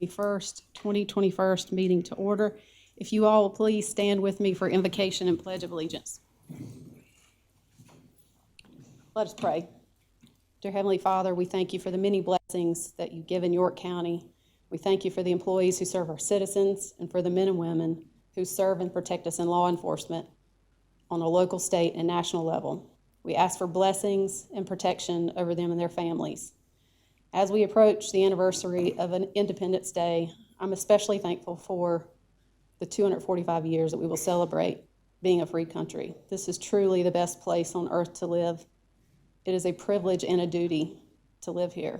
1st, 2021 meeting to order. If you all will please stand with me for invocation and pledge of allegiance. Let us pray. Dear Heavenly Father, we thank you for the many blessings that you give in York County. We thank you for the employees who serve our citizens and for the men and women who serve and protect us in law enforcement on a local, state, and national level. We ask for blessings and protection over them and their families. As we approach the anniversary of an Independence Day, I'm especially thankful for the 245 years that we will celebrate being a free country. This is truly the best place on earth to live. It is a privilege and a duty to live here.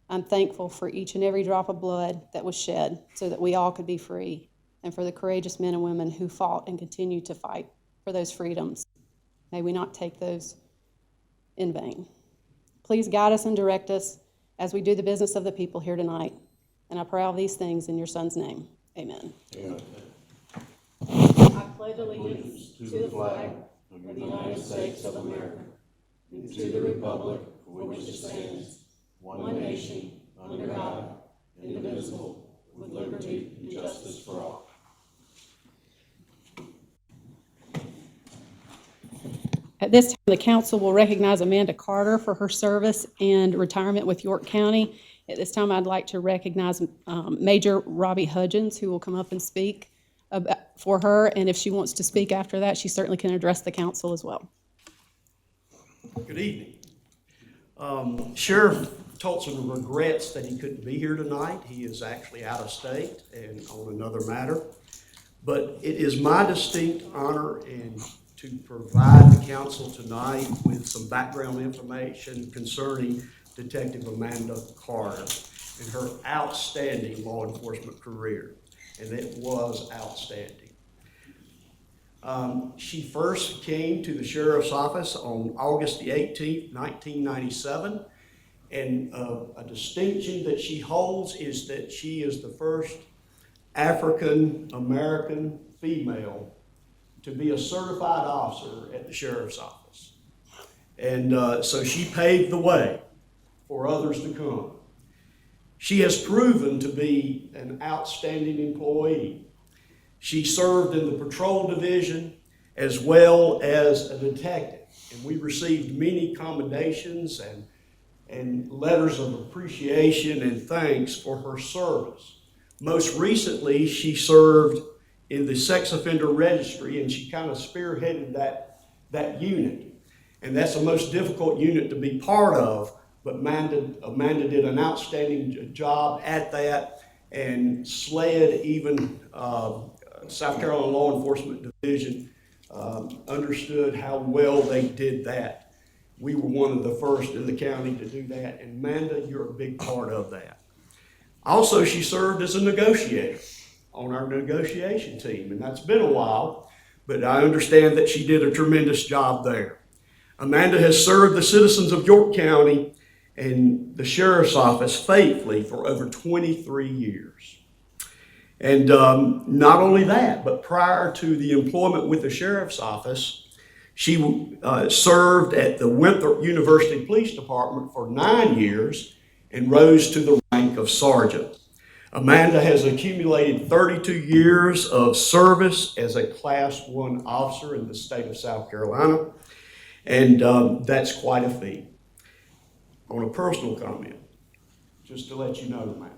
I'm thankful for each and every drop of blood that was shed so that we all could be free, and for the courageous men and women who fought and continue to fight for those freedoms. May we not take those in vain. Please guide us and direct us as we do the business of the people here tonight. And I pray all these things in your Son's name. Amen. Amen. I pledge allegiance to the flag of the United States of America and to the republic for which it stands, one nation, under God, indivisible, with liberty and justice for all. At this time, the council will recognize Amanda Carter for her service and retirement with York County. At this time, I'd like to recognize Major Robbie Hudgens, who will come up and speak for her. And if she wants to speak after that, she certainly can address the council as well. Good evening. Sheriff Tolson regrets that he couldn't be here tonight. He is actually out of state and on another matter. But it is my distinct honor and to provide the council tonight with some background information concerning Detective Amanda Carter and her outstanding law enforcement career, and it was outstanding. She first came to the sheriff's office on August the 18th, 1997, and a distinction that she holds is that she is the first African-American female to be a certified officer at the sheriff's office. And so she paved the way for others to come. She has proven to be an outstanding employee. She served in the patrol division as well as a detective, and we received many commendations and letters of appreciation and thanks for her service. Most recently, she served in the sex offender registry, and she kind of spearheaded that unit. And that's the most difficult unit to be part of, but Amanda did an outstanding job at that and SLED, even South Carolina Law Enforcement Division, understood how well they did that. We were one of the first in the county to do that, and Amanda, you're a big part of that. Also, she served as a negotiator on our negotiation team, and that's been a while, but I understand that she did a tremendous job there. Amanda has served the citizens of York County and the sheriff's office faithfully for over 23 years. And not only that, but prior to the employment with the sheriff's office, she served at the Winthrop University Police Department for 9 years and rose to the rank of sergeant. Amanda has accumulated 32 years of service as a Class 1 officer in the state of South Carolina, and that's quite a feat. On a personal comment, just to let you know, Amanda,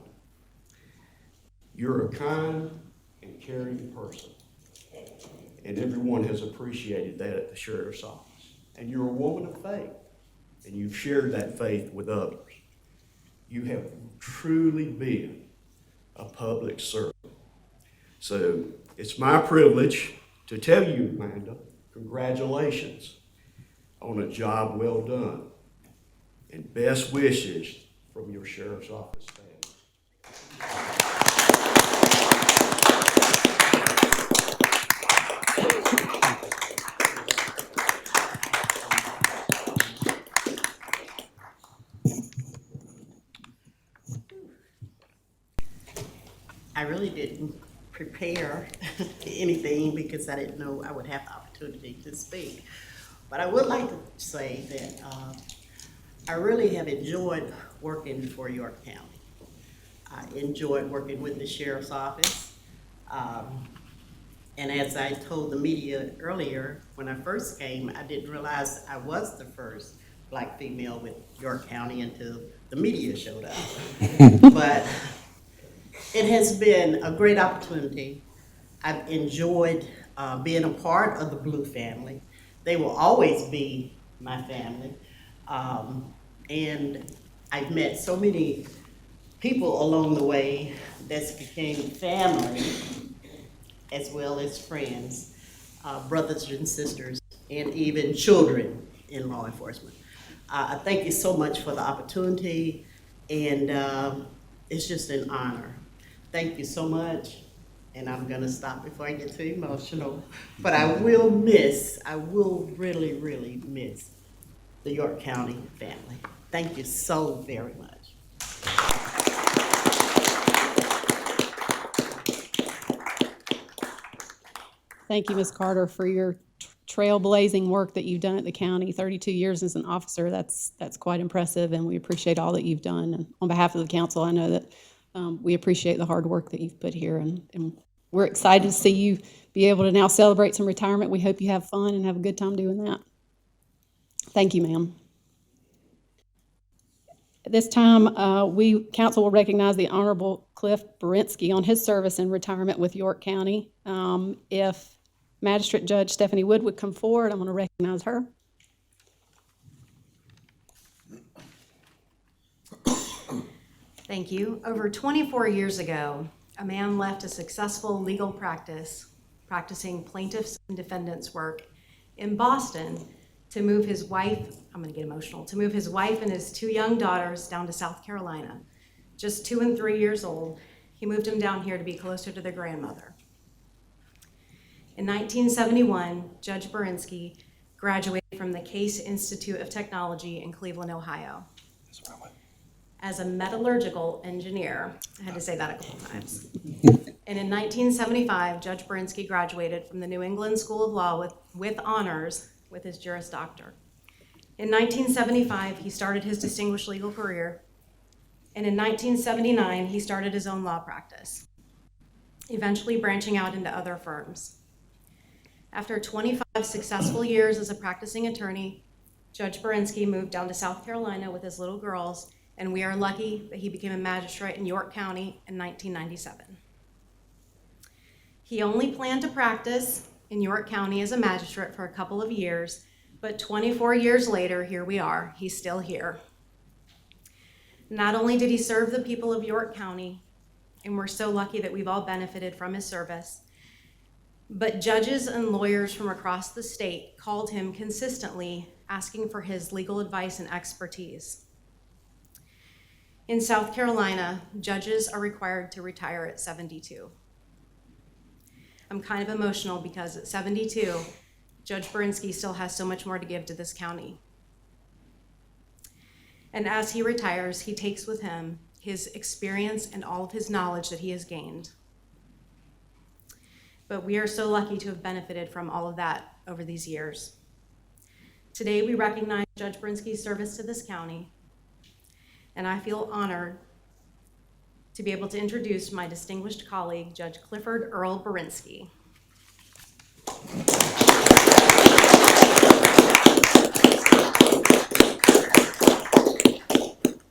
you're a kind and caring person, and everyone has appreciated that at the sheriff's office. And you're a woman of faith, and you've shared that faith with others. You have truly been a public servant. So it's my privilege to tell you, Amanda, congratulations on a job well done, and best wishes from your sheriff's office family. I really didn't prepare anything because I didn't know I would have the opportunity to speak. But I would like to say that I really have enjoyed working for York County. I enjoyed working with the sheriff's office. And as I told the media earlier, when I first came, I didn't realize I was the first black female with York County until the media showed up. But it has been a great opportunity. I've enjoyed being a part of the Blue family. They will always be my family. And I've met so many people along the way that became family as well as friends, brothers and sisters, and even children in law enforcement. I thank you so much for the opportunity, and it's just an honor. Thank you so much, and I'm gonna stop before I get too emotional, but I will really, really miss the York County family. Thank you so very much. Thank you, Ms. Carter, for your trailblazing work that you've done at the county. 32 years as an officer, that's quite impressive, and we appreciate all that you've done. And on behalf of the council, I know that we appreciate the hard work that you've put here, and we're excited to see you be able to now celebrate some retirement. We hope you have fun and have a good time doing that. Thank you, ma'am. At this time, council will recognize the Honorable Cliff Barinsky on his service and retirement with York County. If Magistrate Judge Stephanie Wood would come forward, I'm going to recognize her. Thank you. Over 24 years ago, a man left a successful legal practice, practicing plaintiffs and defendants work in Boston to move his wife, I'm gonna get emotional, to move his wife and his 2 young daughters down to South Carolina. Just 2 and 3 years old, he moved them down here to be closer to their grandmother. In 1971, Judge Barinsky graduated from the Case Institute of Technology in Cleveland, Ohio. As a metallurgical engineer. I had to say that a couple times. And in 1975, Judge Barinsky graduated from the New England School of Law with honors with his Juris Doctor. In 1975, he started his distinguished legal career. And in 1979, he started his own law practice, eventually branching out into other firms. After 25 successful years as a practicing attorney, Judge Barinsky moved down to South Carolina with his little girls, and we are lucky that he became a magistrate in York County in 1997. He only planned to practice in York County as a magistrate for a couple of years, but 24 years later, here we are, he's still here. Not only did he serve the people of York County, and we're so lucky that we've all benefited from his service, but judges and lawyers from across the state called him consistently, asking for his legal advice and expertise. In South Carolina, judges are required to retire at 72. I'm kind of emotional because at 72, Judge Barinsky still has so much more to give to this county. And as he retires, he takes with him his experience and all of his knowledge that he has gained. But we are so lucky to have benefited from all of that over these years. Today, we recognize Judge Barinsky's service to this county, and I feel honored to be able to introduce my distinguished colleague, Judge Clifford Earl Barinsky.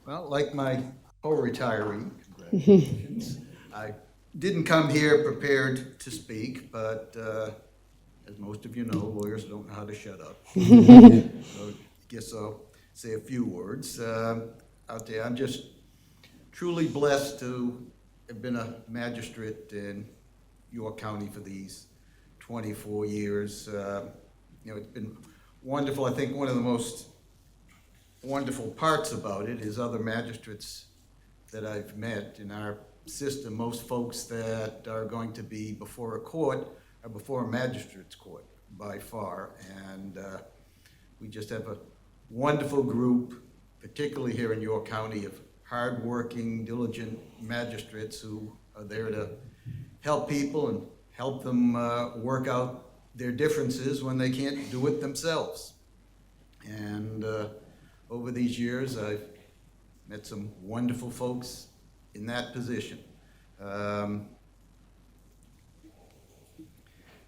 Well, like my co-retiree, congratulations. I didn't come here prepared to speak, but as most of you know, lawyers don't know how to shut up. So I guess I'll say a few words out there. I'm just truly blessed to have been a magistrate in York County for these 24 years. It's been wonderful. I think one of the most wonderful parts about it is other magistrates that I've met in our system. Most folks that are going to be before a court are before a magistrate's court by far, and we just have a wonderful group, particularly here in York County, of hardworking, diligent magistrates who are there to help people and help them work out their differences when they can't do it themselves. And over these years, I've met some wonderful folks in that position.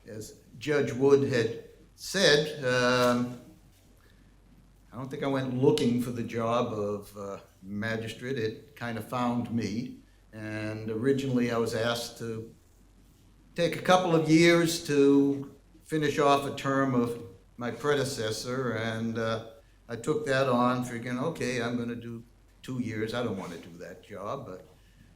As Judge Wood had said, I don't think I went looking for the job of magistrate. It kind of found me. And originally I was asked to take a couple of years to finish off a term of my predecessor, and I took that on figuring, okay, I'm gonna do 2 years. I don't wanna do that job, but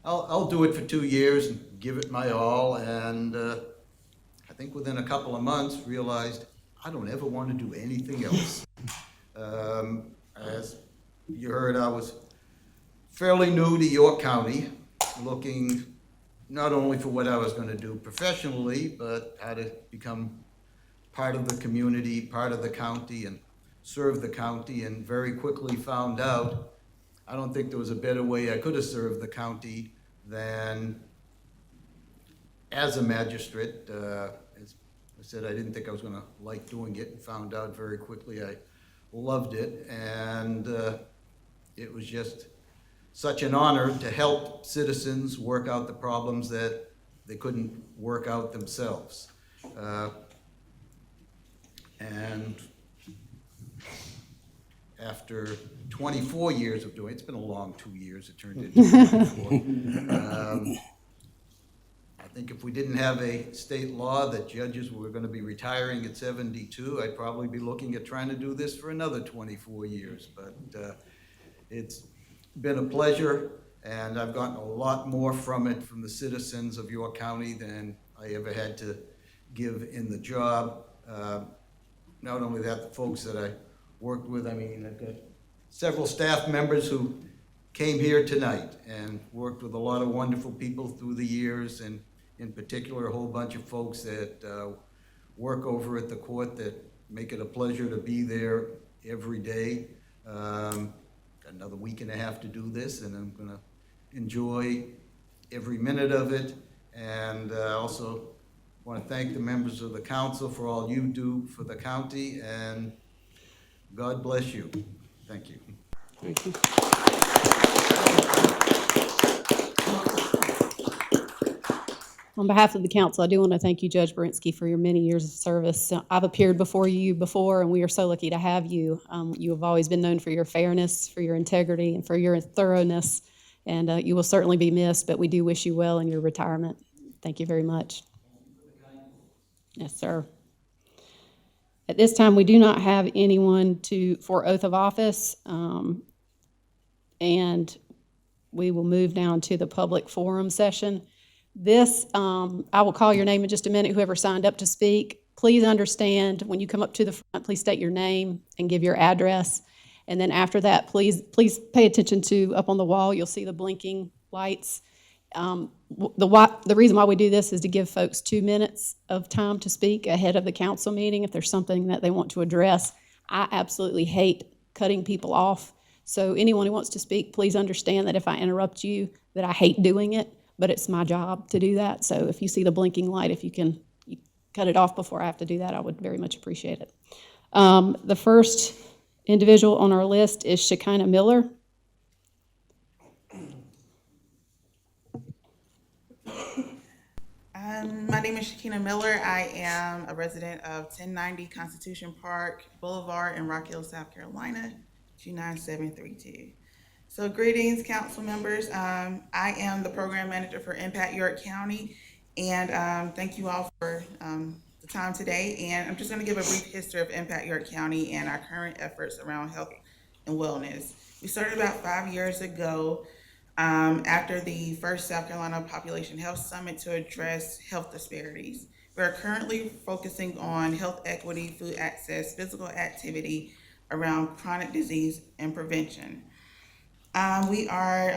I'll do it for 2 years and give it my all, and I think within a couple of months realized I don't ever wanna do anything else. As you heard, I was fairly new to York County, looking not only for what I was going to do professionally, but how to become part of the community, part of the county, and serve the county, and very quickly found out I don't think there was a better way I could have served the county than as a magistrate. As I said, I didn't think I was going to like doing it, and found out very quickly I loved it, and it was just such an honor to help citizens work out the problems that they couldn't work out themselves. And after 24 years of doing it, it's been a long 2 years, it turned into 24. I think if we didn't have a state law that judges were going to be retiring at 72, I'd probably be looking at trying to do this for another 24 years. But it's been a pleasure, and I've gotten a lot more from it from the citizens of York County than I ever had to give in the job. Not only that, the folks that I worked with, I mean, I've got several staff members who came here tonight and worked with a lot of wonderful people through the years, and in particular, a whole bunch of folks that work over at the court that make it a pleasure to be there every day. Got another week and a half to do this, and I'm gonna enjoy every minute of it. And also want to thank the members of the council for all you do for the county, and God bless you. Thank you. Thank you. On behalf of the council, I do want to thank you, Judge Barinsky, for your many years of service. I've appeared before you before, and we are so lucky to have you. You have always been known for your fairness, for your integrity, and for your thoroughness, and you will certainly be missed, but we do wish you well in your retirement. Thank you very much. Yes, sir. At this time, we do not have anyone for oath of office, and we will move down to the public forum session. This, I will call your name in just a minute, whoever signed up to speak. Please understand, when you come up to the front, please state your name and give your address. And then after that, please pay attention to, up on the wall, you'll see the blinking lights. The reason why we do this is to give folks 2 minutes of time to speak ahead of the council meeting if there's something that they want to address. I absolutely hate cutting people off. So anyone who wants to speak, please understand that if I interrupt you, that I hate doing it, but it's my job to do that. So if you see the blinking light, if you can cut it off before I have to do that, I would very much appreciate it. The first individual on our list is Shekinah Miller. My name is Shekinah Miller. I am a resident of 1090 Constitution Park Boulevard in Rock Hill, South Carolina, 29732. So greetings, council members. I am the program manager for Impact York County, and thank you all for the time today. And I'm just going to give a brief history of Impact York County and our current efforts around health and wellness. We started about 5 years ago after the first South Carolina Population Health Summit to address health disparities. We are currently focusing on health equity, food access, physical activity around chronic disease and prevention. We are,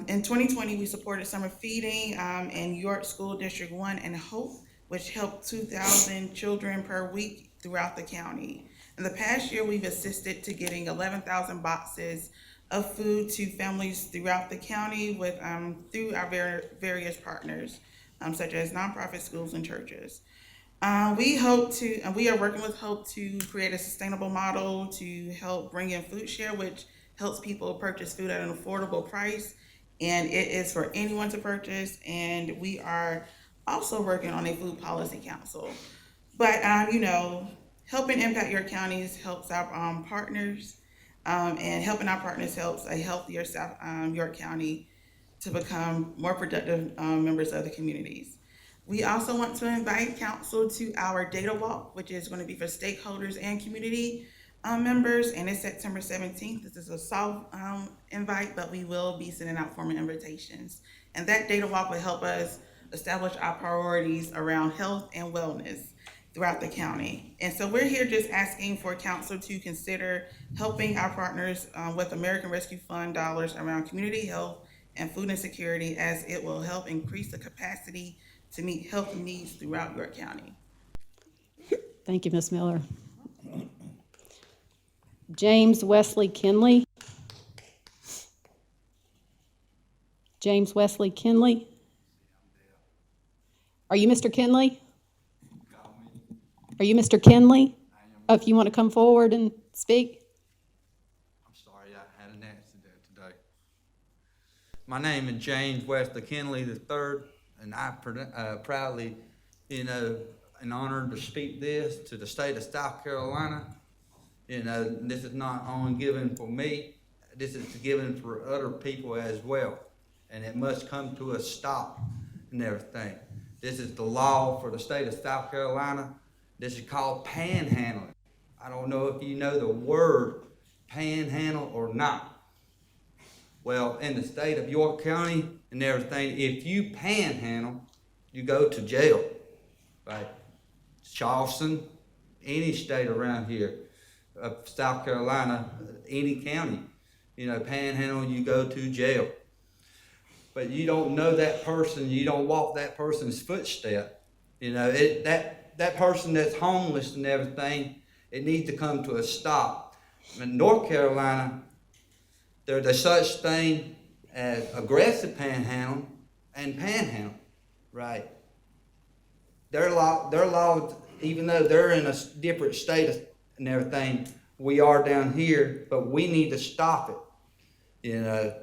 in 2020, we supported summer feeding in York School District 1 and Hope, which helped 2,000 children per week throughout the county. In the past year, we've assisted to getting 11,000 boxes of food to families throughout the county with through our various partners, such as nonprofit schools and churches. We are working with Hope to create a sustainable model to help bring in food share, which helps people purchase food at an affordable price and it is for anyone to purchase. And we are also working on a food policy council. But helping impact your counties helps our partners, and helping our partners helps a healthier South York County to become more productive members of the communities. We also want to invite council to our data walk, which is going to be for stakeholders and community members, and it's September 17th. This is a soft invite, but we will be sending out formal invitations. And that data walk will help us establish our priorities around health and wellness throughout the county. And so we're here just asking for council to consider helping our partners with American Rescue Fund dollars around community health and food insecurity, as it will help increase the capacity to meet health needs throughout York County. Thank you, Ms. Miller. James Wesley Kinley. James Wesley Kinley. Are you Mr. Kinley? Are you Mr. Kinley? Oh, if you want to come forward and speak. I'm sorry, I had an accident today. My name is James Wesley Kinley III, and I proudly, and honored to speak this to the state of South Carolina. This is not only given for me, this is given for other people as well. And it must come to a stop and everything. This is the law for the state of South Carolina. This is called panhandling. I don't know if you know the word panhandle or not. Well, in the state of York County and everything, if you panhandle, you go to jail, right? Charleston, any state around here of South Carolina, any county, panhandle, you go to jail. But you don't know that person, you don't walk that person's footstep. That person that's homeless and everything, it needs to come to a stop. In North Carolina, there's such thing as aggressive panhandling and panhandle, right? Their law, even though they're in a different state and everything, we are down here, but we need to stop it.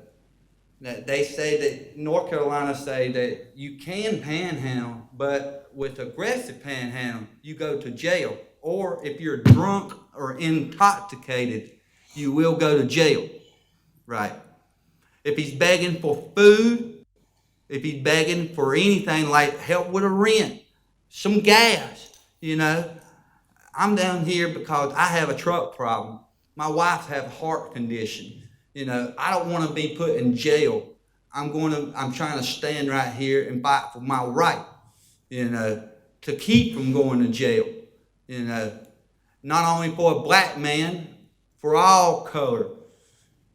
They say that North Carolina say that you can panhandle, but with aggressive panhandle, you go to jail. Or if you're drunk or intoxicated, you will go to jail, right? If he's begging for food, if he's begging for anything like help with a rent, some gas, I'm down here because I have a truck problem. My wife has a heart condition. I don't want to be put in jail. I'm trying to stand right here and fight for my right, to keep from going to jail. Not only for a black man, for all color.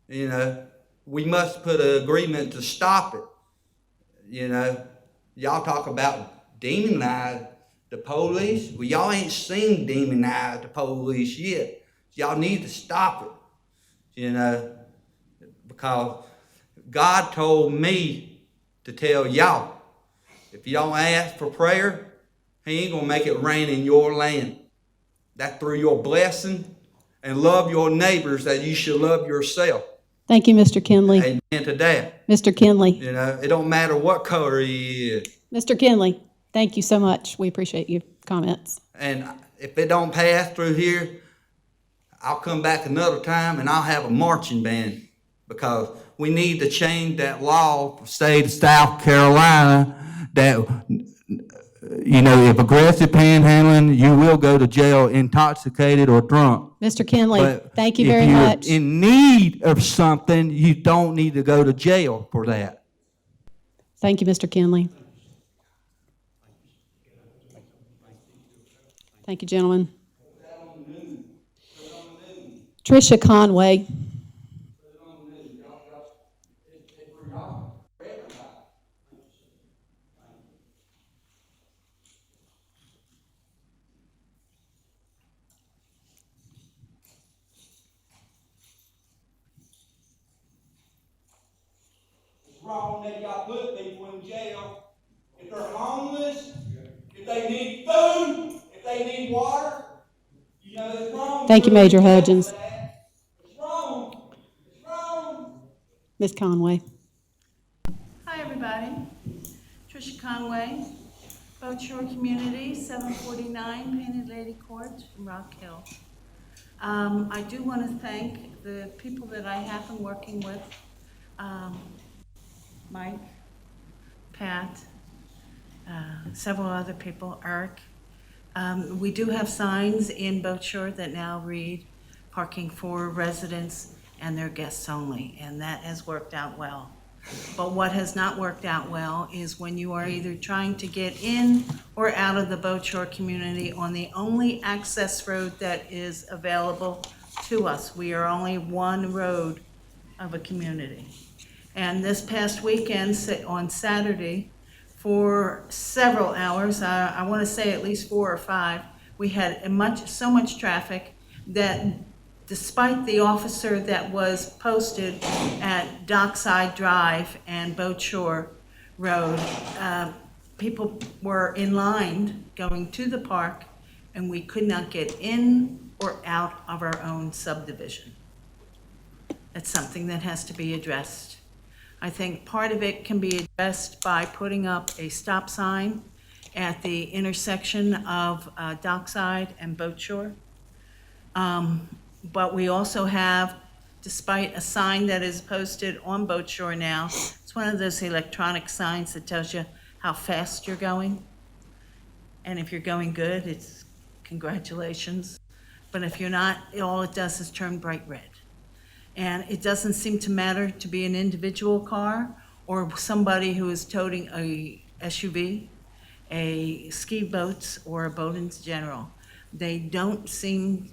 We must put an agreement to stop it. Y'all talk about demonize the police. Well, y'all ain't seen demonize the police yet. Y'all need to stop it, because God told me to tell y'all, if you don't ask for prayer, He ain't gonna make it rain in your land. That's through your blessing, and love your neighbors as you should love yourself. Thank you, Mr. Kinley. Amen to that. Mr. Kinley. It don't matter what color he is. Mr. Kinley, thank you so much. We appreciate your comments. And if it don't pass through here, I'll come back another time and I'll have a marching band, because we need to change that law for the state of South Carolina that, if aggressive panhandling, you will go to jail intoxicated or drunk. Mr. Kinley, But thank you very much. if you're in need of something, you don't need to go to jail for that. Thank you, Mr. Kinley. Thank you, gentlemen. Tricia Conway. Wrong that y'all put people in jail if they're homeless, if they need food, if they need water. It's wrong. Thank you, Major Hudgens. It's wrong. It's wrong. Ms. Conway. everybody. Tricia Conway, Boat Shore Community, 749 Painted Lady Court, Rock Hill. I do want to thank the people that I have been working with, Mike, Pat, several other people, Eric. We do have signs in Boat Shore that now read parking for residents and their guests only, and that has worked out well. But what has not worked out well is when you are either trying to get in or out of the Boat Shore community on the only access road that is available to us. We are only one road of a community. And this past weekend, on Saturday, for several hours, I want to say at least 4 or 5, we had so much traffic that despite the officer that was posted at Dockside Drive and Boat Shore Road, people were in line going to the park, and we could not get in or out of our own subdivision. That's something that has to be addressed. I think part of it can be addressed by putting up a stop sign at the intersection of Dockside and Boat Shore. But we also have, despite a sign that is posted on Boat Shore now, it's one of those electronic signs that tells you how fast you're going. And if you're going good, it's congratulations. But if you're not, all it does is turn bright red. And it doesn't seem to matter to be an individual car or somebody who is toting a SUV, a ski boats, or a boat in general. They don't seem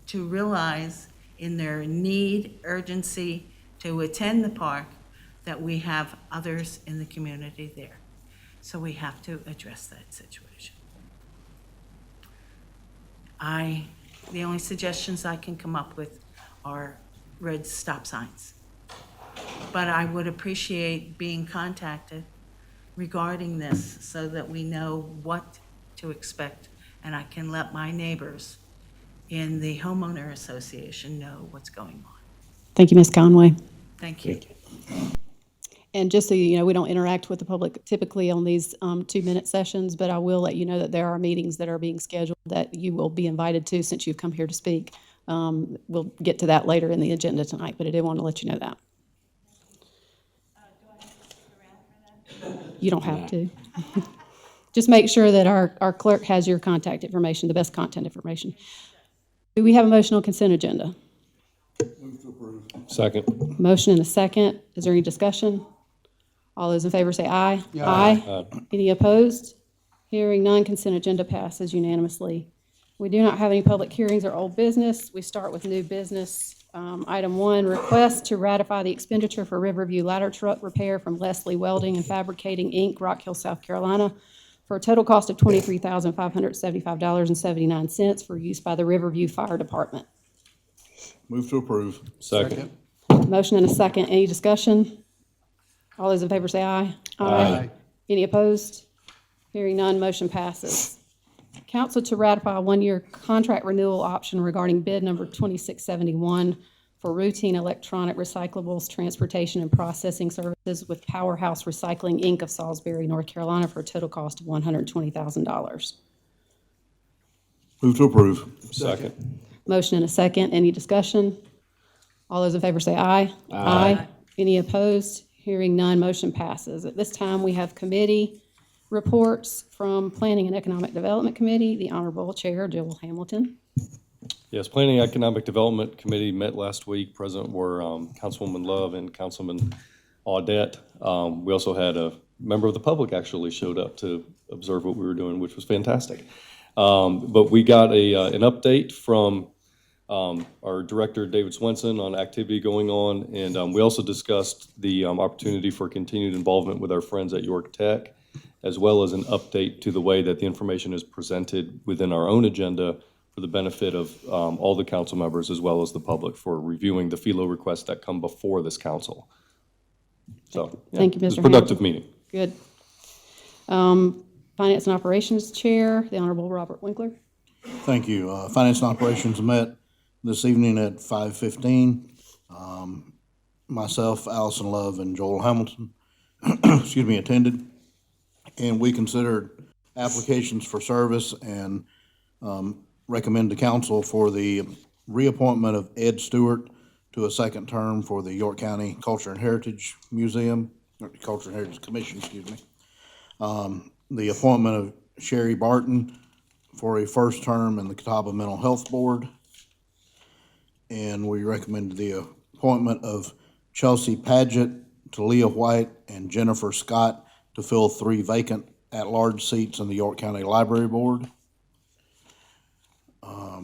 to realize in their urgency to attend the park that we have others in the community there. So we have to address that situation. The only suggestions I can come up with are red stop signs. But I would appreciate being contacted regarding this so that we know what to expect, and I can let my neighbors in the homeowner association know what's going on. Thank you, Ms. Conway. Thank you. And just so you know, we don't interact with the public typically on these 2-minute sessions, but I will let you know that there are meetings that are being scheduled that you will be invited to since you've come here to speak. We'll get to that later in the agenda tonight, but I did want to let you know that. Do I have to stick around for that? You don't have to. Just make sure that our clerk has your contact information, the best contact information. Do we have a motion on consent agenda? Move to approve. Second. Motion and a second. Is there any discussion? All those in favor say aye. Aye. Any opposed? Hearing none, consent agenda passes unanimously. We do not have any public hearings or old business. We start with new business. Item 1, request to ratify the expenditure for Riverview ladder truck repair from Leslie Welding and Fabricating, Inc., Rock Hill, South Carolina, for a total cost of $23,575.79 for use by the Riverview Fire Department. Move to approve. Second. Motion and a second. Any discussion? All those in favor say aye. Aye. Any opposed? Hearing none, motion passes. Council to ratify a 1-year contract renewal option regarding bid number 2671 for routine electronic recyclables, transportation, and processing services with Powerhouse Recycling, Inc. of Salisbury, North Carolina, for a total cost of $120,000. Move to approve. Second. Motion and a second. Any discussion? All those in favor say aye. Aye. Any opposed? Hearing none, motion passes. At this time, we have committee reports from Planning and Economic Development Committee. The Honorable Chair, Joel Hamilton. Yes, Planning and Economic Development Committee met last week. Present were Councilwoman Love and Councilman Audette. We also had a member of the public actually showed up to observe what we were doing, which was fantastic. But we got an update from our director, David Swenson, on activity going on. And we also discussed the opportunity for continued involvement with our friends at York Tech, as well as an update to the way that the information is presented within our own agenda for the benefit of all the council members as well as the public for reviewing the FELO requests that come before this council. So, yeah, Thank you, Mr. It was a productive Hamilton. meeting. Good. Finance and Operations Chair, the Honorable Robert Winkler. Thank you. Finance and Operations met this evening at 5:15. Myself, Allison Love, and Joel Hamilton excuse me, attended. And we considered applications for service and recommend to council for the reappointment of Ed Stewart to a second term for the York County Culture and Heritage Museum, or Culture and Heritage Commission, excuse me. The appointment of Sherry Barton for a first term in the Catawba Mental Health Board. And we recommend the appointment of Chelsea Paget, Talia White, and Jennifer Scott to fill 3 vacant at-large seats in the York County Library Board.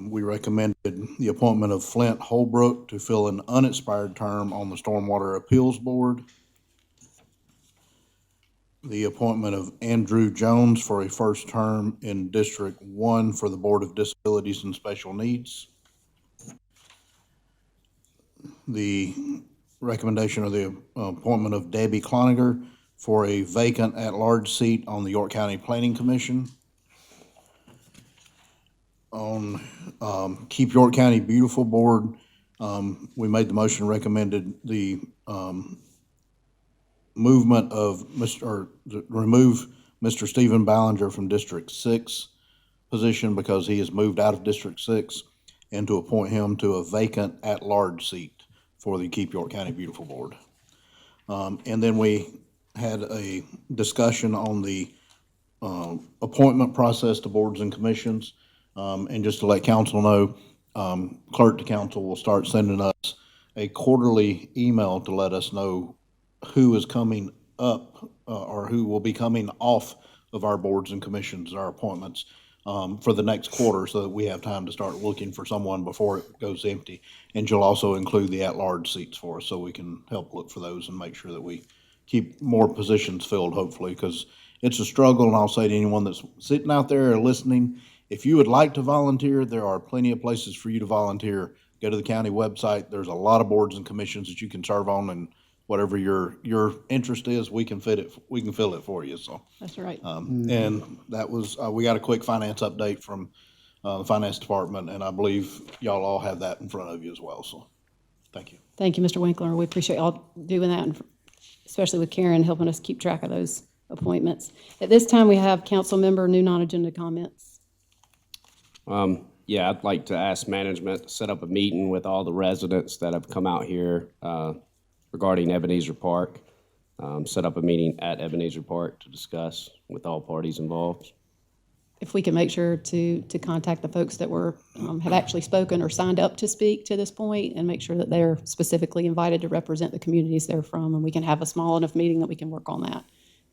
We recommended the appointment of Flint Holbrook to fill an unexpired term on the Stormwater Appeals Board. The appointment of Andrew Jones for a first term in District 1 for the Board of Disabilities and Special Needs. The recommendation of the appointment of Debbie Cloninger for a vacant at-large seat on the York County Planning Commission. On Keep York County Beautiful Board, we made the motion, recommended the movement of remove Mr. Stephen Ballinger from District 6 position because he has moved out of District 6, and to appoint him to a vacant at-large seat for the Keep York County Beautiful Board. And then we had a discussion on the appointment process to boards and commissions. And just to let council know, clerk to council will start sending us a quarterly email to let us know who is coming up or who will be coming off of our boards and commissions, our appointments, for the next quarter, so that we have time to start looking for someone before it goes empty. And you'll also include the at-large seats for us, so we can help look for those and make sure that we keep more positions filled, hopefully, because it's a struggle. And I'll say to anyone that's sitting out there or listening, if you would like to volunteer, there are plenty of places for you to volunteer. Go to the county website. There's a lot of boards and commissions that you can serve on, and whatever your interest is, we can fill it for you. So That's right. and that was we got a quick finance update from the finance department, and I believe y'all all have that in front of you as well. So thank you. Thank you, Mr. Winkler. We appreciate y'all doing that, and especially with Karen helping us keep track of those appointments. At this time, we have council member new non-agenda comments. Yeah, I'd like to ask management to set up a meeting with all the residents that have come out here regarding Ebenezer Park. Set up a meeting at Ebenezer Park to discuss with all parties involved. If we can make sure to contact the folks that have actually spoken or signed up to speak to this point, and make sure that they're specifically invited to represent the communities they're from, and we can have a small enough meeting that we can work on that.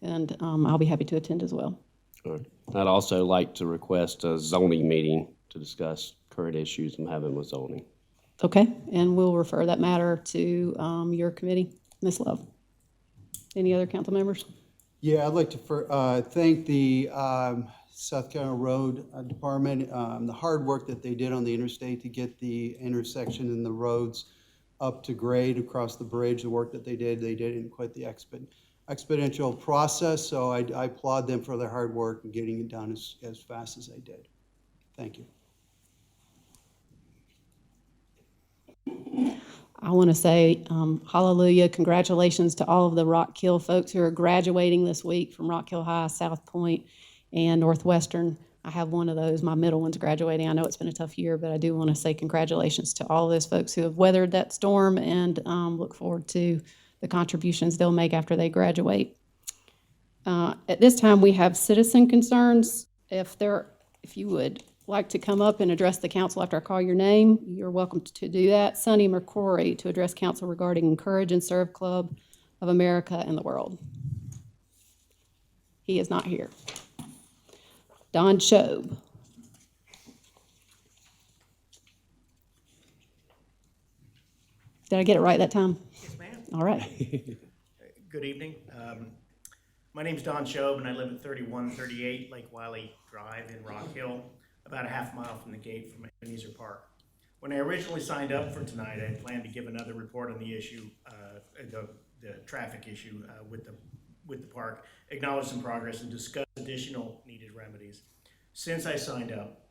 And I'll be happy to attend as well. I'd also like to request a zoning meeting to discuss current issues I'm having with zoning. Okay, and we'll refer that matter to your committee, Ms. Love. Any other council members? Yeah, I'd like to thank the South Carolina Road Department, the hard work that they did on the interstate to get the intersection and the roads up to grade across the bridge. The work that they did in quite the exponential process, so I applaud them for their hard work and getting it done as fast as they did. Thank you. I want to say hallelujah, congratulations to all of the Rock Hill folks who are graduating this week from Rock Hill High, South Point, and Northwestern. I have one of those. My middle one's graduating. I know it's been a tough year, but I do want to say congratulations to all of those folks who have weathered that storm, and look forward to the contributions they'll make after they graduate. At this time, we have citizen concerns. If you would like to come up and address the council after I call your name, you're welcome to do that. Sonny McCrory to address council regarding Encourage and Serve Club of America and the World. He is not here. Don Shobe. Did I get it right that time? Yes, ma'am. All right. Good evening. My name's Don Shobe, and I live at 3138 Lake Wiley Drive in Rock Hill, about a half mile from the gate from Ebenezer Park. When I originally signed up for tonight, I had planned to give another report on the issue, the traffic issue with the park, acknowledge some progress, and discuss additional needed remedies. Since I signed up,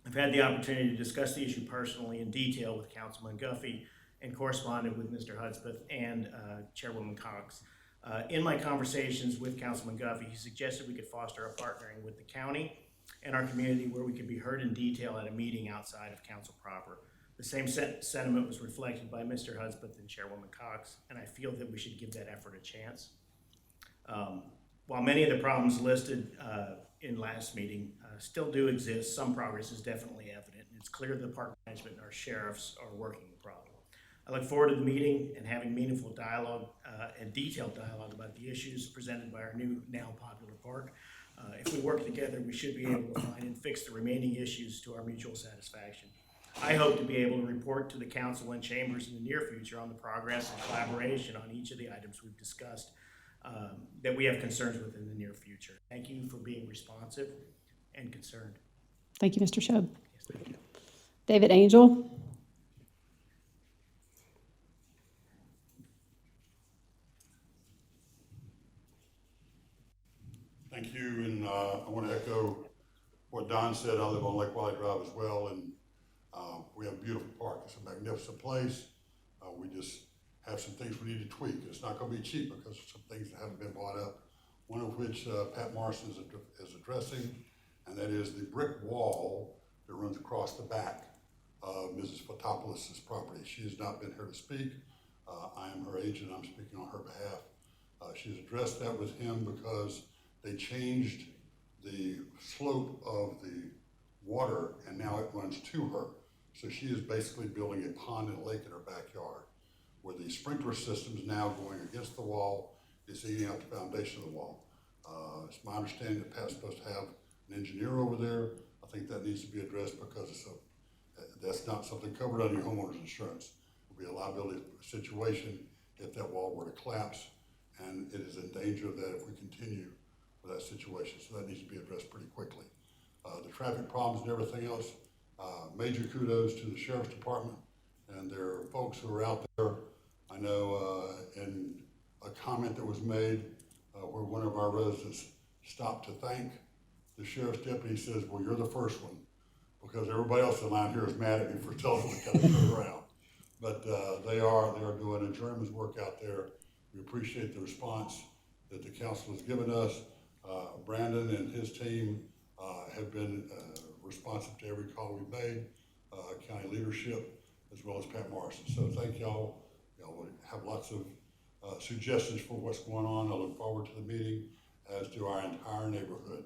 I've had the opportunity to discuss the issue personally in detail with Councilman Guffey and corresponded with Mr. Hudspeth and Chairwoman Cox. In my conversations with Councilman Guffey, he suggested we could foster a partnering with the county and our community where we could be heard in detail at a meeting outside of council proper. The same sentiment was reflected by Mr. Hudspeth and Chairwoman Cox, and I feel that we should give that effort a chance. While many of the problems listed in last meeting still do exist, some progress is definitely evident, and it's clear that the park management and our sheriffs are working the problem. I look forward to the meeting and having meaningful dialogue and detailed dialogue about the issues presented by our new, now popular park. If we work together, we should be able to find and fix the remaining issues to our mutual satisfaction. I hope to be able to report to the council and chambers in the near future on the progress and collaboration on each of the items we've discussed that we have concerns with in the near future. Thank you for being responsive and concerned. Thank you, Mr. Shob. David Angel. Thank you, and I want to echo what Don said. I live on Lake Wiley Drive as well, and we have a beautiful park. It's a magnificent place. We just have some things we need to tweak. It's not going to be cheap because of some things that haven't been brought up, one of which Pat Morrison is addressing, and that is the brick wall that runs across the back of Mrs. Fotopoulos' property. She has not been here to speak. I am her agent. I'm speaking on her behalf. She's addressed that with him because they changed the slope of the water and now it runs to her. So she is basically building a pond and a lake in her backyard where the sprinkler system is now going against the wall, is eating out the foundation of the wall. It's my understanding that Pat's supposed to have an engineer over there. I think that needs to be addressed because that's not something covered under your homeowner's insurance. It will be a liability situation if that wall were to collapse, and it is in danger of that if we continue with that situation. So that needs to be addressed pretty quickly. The traffic problems and everything else, major kudos to the Sheriff's Department and their folks who are out there. I know in a comment that was made where one of our residents stopped to thank the Sheriff's deputy, says, well, you're the first one, because everybody else in line here is mad at me for telling them to kind of turn around. But they are doing a journeyman's work out there. We appreciate the response that the council has given us. Brandon and his team have been responsive to every call we've made, county leadership, as well as Pat Morrison. So thank y'all. Y'all have lots of suggestions for what's going on. I look forward to the meeting, as do our entire neighborhood,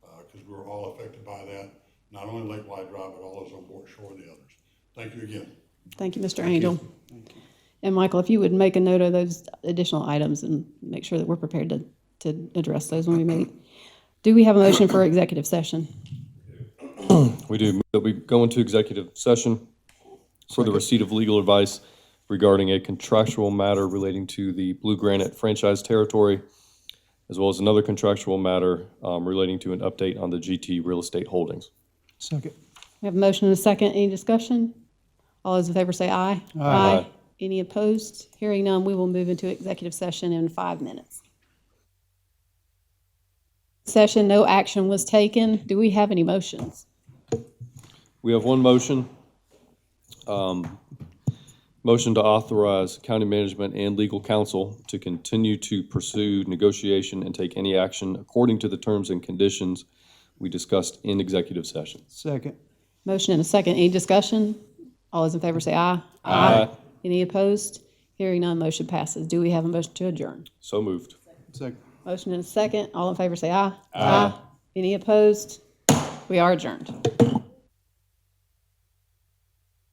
because we're all affected by that. Not only Lake Wiley Drive, but all those on Board Shore and the others. Thank you again. Thank you, Mr. Angel. Thank you. And Michael, if you would make a note of those additional items and make sure that we're prepared to address those when we meet. Do we have a motion for executive session? We do. That we go into executive session for the receipt of legal advice regarding a contractual matter relating to the Blue Granite franchise territory, as well as another contractual matter relating to an update on the GT real estate holdings. Second. We have a motion and a second. Any discussion? All those in favor say aye. Aye. Any opposed? Hearing none, we will move into executive session in 5 minutes. Session, no action was taken. Do we have any motions? We have one motion. Motion to authorize county management and legal counsel to continue to pursue negotiation and take any action according to the terms and conditions we discussed in executive session. Second. Motion and a second. Any discussion? All those in favor say aye. Aye. Any opposed? Hearing none, motion passes. Do we have a motion to adjourn? So moved. Second. Motion and a second. All in favor say aye. Aye. Any opposed? We are adjourned.